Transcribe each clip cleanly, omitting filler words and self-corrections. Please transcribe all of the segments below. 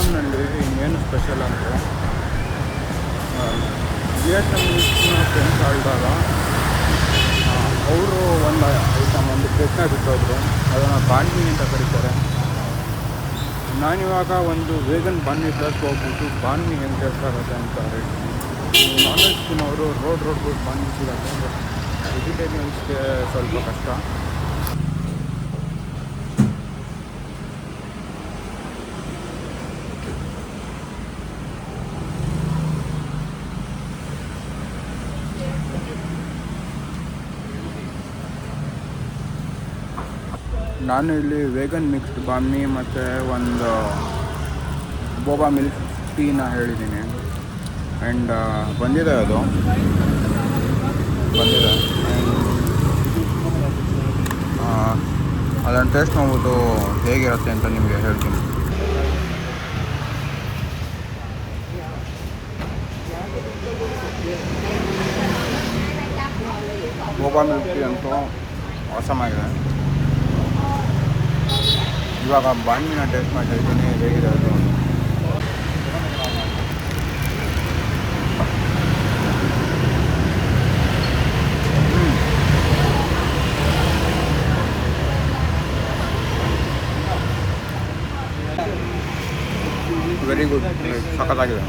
ವಿಯೆಟ್ನಾಂನಲ್ಲಿ ಇನ್ನೇನು ಸ್ಪೆಷಲ್ ಅಂದರೆ ವಿಯೆಟ್ನಾಂನ ಫ್ರೆಂಡ್ಸ್ ಆಡಿದಾಗ ಅವರು ಒಂದು ಐಟಮ್ ಒಂದು ಪ್ಲೇಟ್ನ ಬಿಟ್ಟೋದ್ರು, ಅದನ್ನು ಬಾನ್ಮಿ ಅಂತ ಕರೀತಾರೆ. ನಾನಿವಾಗ ಒಂದು ವೇಗನ್ ಬಾನ್ಮಿ ಪ್ಲಸ್ ಹೋಗ್ಬಿಟ್ಟು ಬಾನ್ಮಿ ಹೆಂಗೆ ಟೇಸ್ಟ್ ಆಗುತ್ತೆ ಅಂತ ಹೇಳ್ತೀನಿ. ನಾನ್ ವೆಜ್ ತಿನ್ನೋರು ರೋಡ್ ಬಿಟ್ಟು ಬಾನ್ಮಿ ಸಿಗುತ್ತೆ, ಬಟ್ ವೆಜಿಟೇರಿಯನ್ಸ್ಗೆ ಸ್ವಲ್ಪ ಕಷ್ಟ. ನಾನು ಇಲ್ಲಿ ವೇಗನ್ ಮಿಕ್ಸ್ಡ್ ಬಾನ್ಮಿ ಮತ್ತು ಒಂದು ಬೋಬಾ ಮಿಲ್ಕ್ ಟೀನ ಹೇಳಿದ್ದೀನಿ. ಆ್ಯಂಡ್ ಬಂದಿದೆ, ಅದನ್ನು ಟೇಸ್ಟ್ ಮಾಡ್ಬಿಟ್ಟು ಹೇಗಿರುತ್ತೆ ಅಂತ ನಿಮಗೆ ಹೇಳ್ತೀನಿ. ಬೋಬಾ ಮಿಲ್ಕ್ ಟೀ ಅಂತೂ ಆಸಮ್ ಆಗಿದೆ. ಇವಾಗ ಬಾನ್ಮಿನ ಟೇಸ್ಟ್ ಮಾಡಿ ಹೇಳ್ತೀನಿ ಹೇಗಿದೆ ಅದು. ವೆರಿ ಗುಡ್, ಸಖತ್ತಾಗಿದೆ.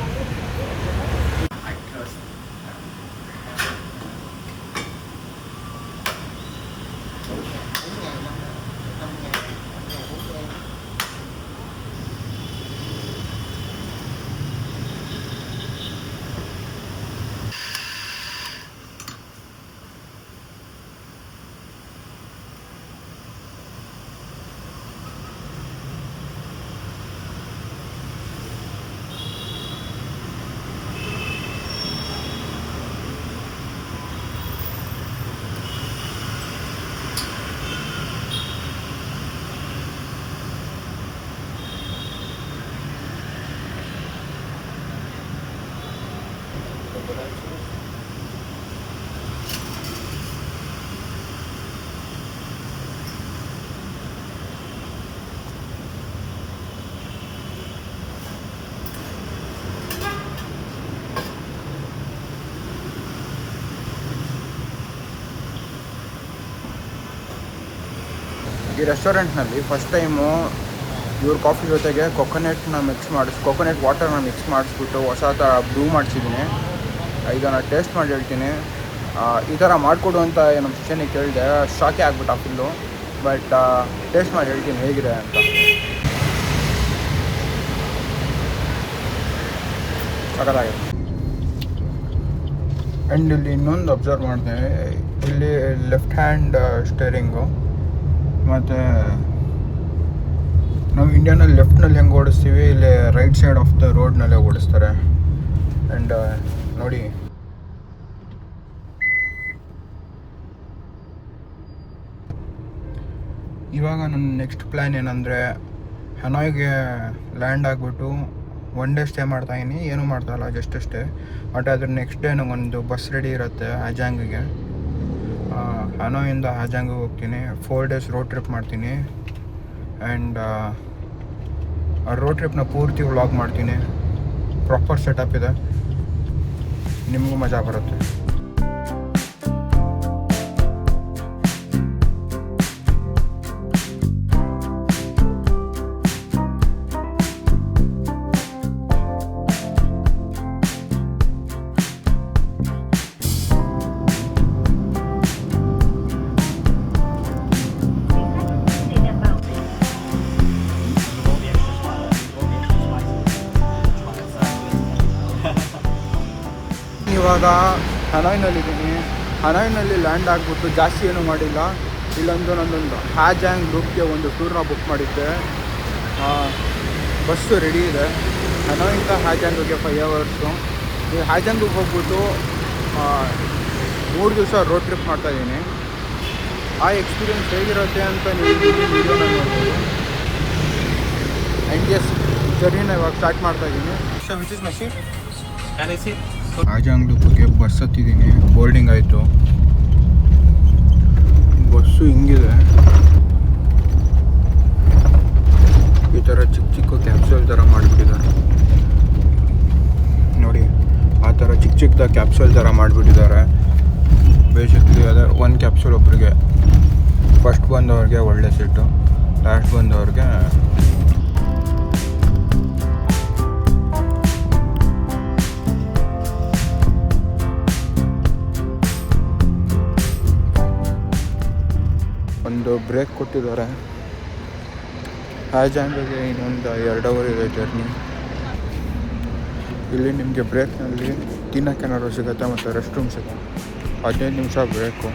ಈ ರೆಸ್ಟೋರೆಂಟ್ನಲ್ಲಿ ಫಸ್ಟ್ ಟೈಮು ಇವ್ರ ಕಾಫಿ ಜೊತೆಗೆ ಕೊಕೊನೆಟ್ ವಾಟರ್ನ ಮಿಕ್ಸ್ ಮಾಡಿಸ್ಬಿಟ್ಟು ಹೊಸ ಥರ ಬ್ರೂ ಮಾಡಿಸಿದ್ದೀನಿ. ಇದನ್ನು ಟೇಸ್ಟ್ ಮಾಡಿ ಹೇಳ್ತೀನಿ. ಈ ಥರ ಮಾಡಿಕೊಡು ಅಂತ ನಮ್ಮ ಶಿಷ್ಯನಿಗೆ ಕೇಳಿದೆ, ಶಾಕೇ ಆಗ್ಬಿಟ್ಟು ಫುಲ್ಲು. ಬಟ್ ಟೇಸ್ಟ್ ಮಾಡಿ ಹೇಳ್ತೀನಿ ಹೇಗಿದೆ ಅಂತ. ಸಖತ್ತಾಗಿದೆ. ಆ್ಯಂಡ್ ಇಲ್ಲಿ ಇನ್ನೊಂದು ಅಬ್ಸರ್ವ್ ಮಾಡಿದೆ, ಇಲ್ಲಿ ಲೆಫ್ಟ್ ಹ್ಯಾಂಡ್ ಸ್ಟೇರಿಂಗು, ಮತ್ತು ನಾವು ಇಂಡಿಯಾನಲ್ಲಿ ಲೆಫ್ಟ್ನಲ್ಲಿ ಹೆಂಗೆ ಓಡಿಸ್ತೀವಿ, ಇಲ್ಲಿ ರೈಟ್ ಸೈಡ್ ಆಫ್ ದ ರೋಡ್ನಲ್ಲೇ ಓಡಿಸ್ತಾರೆ. ಆ್ಯಂಡ್ ನೋಡಿ, ಇವಾಗ ನನ್ನ ನೆಕ್ಸ್ಟ್ ಪ್ಲ್ಯಾನ್ ಏನಂದರೆ ಹನಾಯ್ಗೆ ಲ್ಯಾಂಡ್ ಆಗಿಬಿಟ್ಟು ಒನ್ ಡೇ ಸ್ಟೇ ಮಾಡ್ತಾಯಿದ್ದೀನಿ. ಏನೂ ಮಾಡ್ತಾಯಿಲ್ಲ, ಜಸ್ಟ್ ಅಷ್ಟೇ. ಬಟ್ ಅದ್ರ ನೆಕ್ಸ್ಟ್ ಡೇ ನನಗೊಂದು ಬಸ್ ರೆಡಿ ಇರುತ್ತೆ ಹಾಜಾಂಗಿಗೆ. ಹನೋಯಿಂದ ಹಾಜಾಂಗಿಗೆ ಹೋಗ್ತೀನಿ. 4 days ರೋಡ್ ಟ್ರಿಪ್ ಮಾಡ್ತೀನಿ. ಆ್ಯಂಡ್ ಆ ರೋಡ್ ಟ್ರಿಪ್ನ ಪೂರ್ತಿ ವ್ಲಾಗ್ ಮಾಡ್ತೀನಿ. ಪ್ರಾಪರ್ ಸೆಟಪ್ ಇದೆ, ನಿಮಗೂ ಮಜಾ ಬರುತ್ತೆ. ಇವಾಗ ಹನಾಯ್ನಲ್ಲಿದ್ದೀನಿ. ಹನಾಯ್ನಲ್ಲಿ ಲ್ಯಾಂಡ್ ಆಗಿಬಿಟ್ಟು ಜಾಸ್ತಿ ಏನೂ ಮಾಡಿಲ್ಲ. ನನ್ನೊಂದು ಹಾಜಾಂಗ್ ಗ್ರೂಪ್ಗೆ ಒಂದು ಟೂರ್ನ ಬುಕ್ ಮಾಡಿದ್ದೆ. ಬಸ್ಸು ರೆಡಿ ಇದೆ. ಹನಾಯಿಂದ ಹಾಜಾಂಗಿಗೆ 5 hours. ಈ ಹಾಜಾಂಗಿಗೆ ಹೋಗ್ಬಿಟ್ಟು 3 ದಿವಸ ರೋಡ್ ಟ್ರಿಪ್ ಮಾಡ್ತಾಯಿದ್ದೀನಿ. ಆ ಎಕ್ಸ್ಪೀರಿಯೆನ್ಸ್ ಹೇಗಿರುತ್ತೆ ಅಂತ ನೀವು ವಿಡಿಯೋನ ನೋಡ್ಬೋದು. ಆ್ಯಂಡ್ ಎಸ್, ಜರ್ನಿನ ಇವಾಗ ಸ್ಟಾರ್ಟ್ ಮಾಡ್ತಾಯಿದ್ದೀನಿ. So which is my seat. ಹಾಜಾಂಗ್ಲುಗೆ ಬಸ್ ಹತ್ತಿದ್ದೀನಿ. ಬೋರ್ಡಿಂಗ್ ಆಯಿತು. ಬಸ್ಸು ಹಿಂಗಿದೆ, ಈ ಥರ ಚಿಕ್ಕ ಚಿಕ್ಕ ಕ್ಯಾಪ್ಸೂಲ್ ಥರ ಮಾಡಿಬಿಟ್ಟಿದ್ದಾರೆ. ಚಿಕ್ಕದಾಗಿ ಕ್ಯಾಪ್ಸೂಲ್ ಥರ ಮಾಡಿಬಿಟ್ಟಿದ್ದಾರೆ. ಬೇಸಿಕ್ಲಿ ಅದೇ ಒಂದು ಕ್ಯಾಪ್ಸೂಲ್ ಒಬ್ಬರಿಗೆ, ಫಸ್ಟ್ ಬಂದವ್ರಿಗೆ ಒಳ್ಳೆ ಸೀಟು, ಲಾಸ್ಟ್ ಬಂದವ್ರಿಗೆ ಒಂದು ಬ್ರೇಕ್ ಕೊಟ್ಟಿದ್ದಾರೆ. ಹ್ಯಾಜಾಂಗಿಗೆ ಇನ್ನೊಂದು 2 ಅವರ್ ಇದೆ ಜರ್ನಿ. ಇಲ್ಲಿ ನಿಮಗೆ ಬ್ರೇಕ್ನಲ್ಲಿ ತಿನ್ನೋಕ್ಕೇನಾದ್ರು ಸಿಗುತ್ತೆ ಮತ್ತು ರೆಸ್ಟ್ ರೂಮ್ ಸಿಗುತ್ತೆ. 15 ನಿಮಿಷ ಬ್ರೇಕು.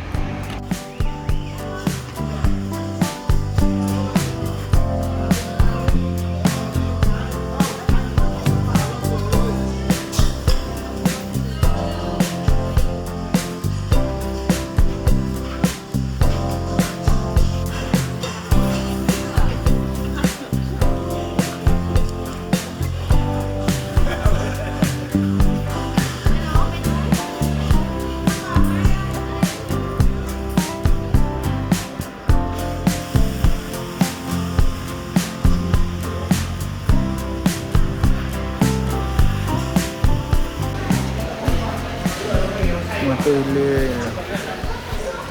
ಮತ್ತು ಇಲ್ಲಿ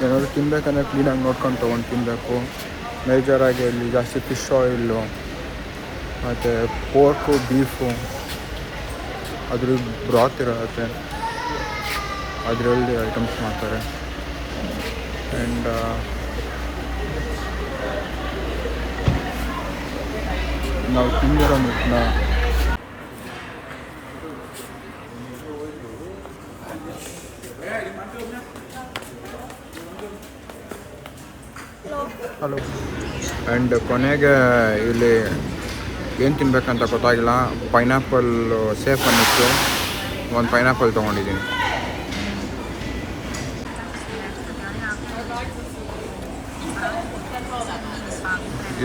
ಏನಾದರೂ ತಿನ್ನಬೇಕಂದ್ರೆ ಕ್ಲೀನಾಗಿ ನೋಡ್ಕೊಂಡು ತೊಗೊಂಡು ತಿನ್ನಬೇಕು. ಮೇಜರಾಗಿ ಇಲ್ಲಿ ಜಾಸ್ತಿ ಫಿಶ್ ಆಯಿಲು ಮತ್ತು ಪೋರ್ಕು, ಬೀಫು, ಅದ್ರ ಬ್ರಾತ್ ಇರುತ್ತೆ, ಅದರಲ್ಲಿ ಐಟಮ್ಸ್ ಮಾಡ್ತಾರೆ. ಆ್ಯಂಡ್ ನಾವು ತಿಂದಿರೋ ಮೀಟನ್ನ ಹಲೋ. ಆ್ಯಂಡ್ ಕೊನೆಗೆ ಇಲ್ಲಿ ಏನು ತಿನ್ಬೇಕಂತ ಗೊತ್ತಾಗಿಲ್ಲ. ಪೈನಾಪಲ್ ಸೇಫ್ ಅನ್ನಿಸ್ತು, ಒಂದು ಪೈನಾಪಲ್ ತೊಗೊಂಡಿದ್ದೀನಿ.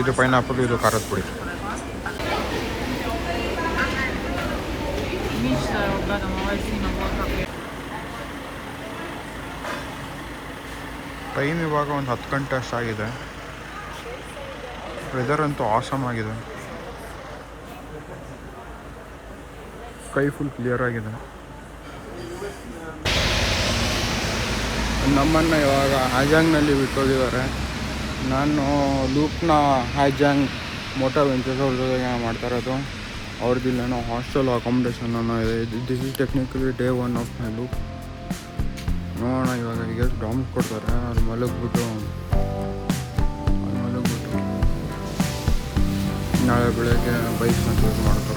ಇದು ಪೈನಾಪಲ್, ಇದು ಖಾರದ ಪುಡಿ. ಟೈಮ್ ಇವಾಗ ಒಂದು 10 ಗಂಟೆ ಅಷ್ಟಾಗಿದೆ. ವೆದರ್ ಅಂತೂ ಆಸಮ್ ಆಗಿದೆ, ಸ್ಕೈ ಫುಲ್ ಕ್ಲಿಯರ್ ಆಗಿದೆ. ನಮ್ಮನ್ನು ಇವಾಗ ಹ್ಯಾಜಾಂಗ್ನಲ್ಲಿ ಬಿಟ್ಟೋಗಿದ್ದಾರೆ. ನಾನು ಲೂಕ್ನ ಹ್ಯಾಜಾಂಗ್ ಮೋಟೋ ವೆಂಚರ್ಸ್ ಅವ್ರ ಜೊತೆಗೆ ಮಾಡ್ತಾ ಇರೋದು. ಅವ್ರದ್ದಿಲ್ಲೇನೋ ಹಾಸ್ಟೆಲ್ ಅಕಾಮಿಡೇಷನ್ ಅನ್ನೋ ಇದೆ. This is technically day 1 of my luke. ನೋಡೋಣ ಇವಾಗ ಈಗ ಡಾಮ್ಸ್ ಕೊಡ್ತಾರೆ, ಅಲ್ಲಿ ಮಲಗಿಬಿಟ್ಟು ನಾಳೆ ಬೆಳಗ್ಗೆ ಬೈಕ್ ಯೂಸ್ ಮಾಡ್ತಾರೆ.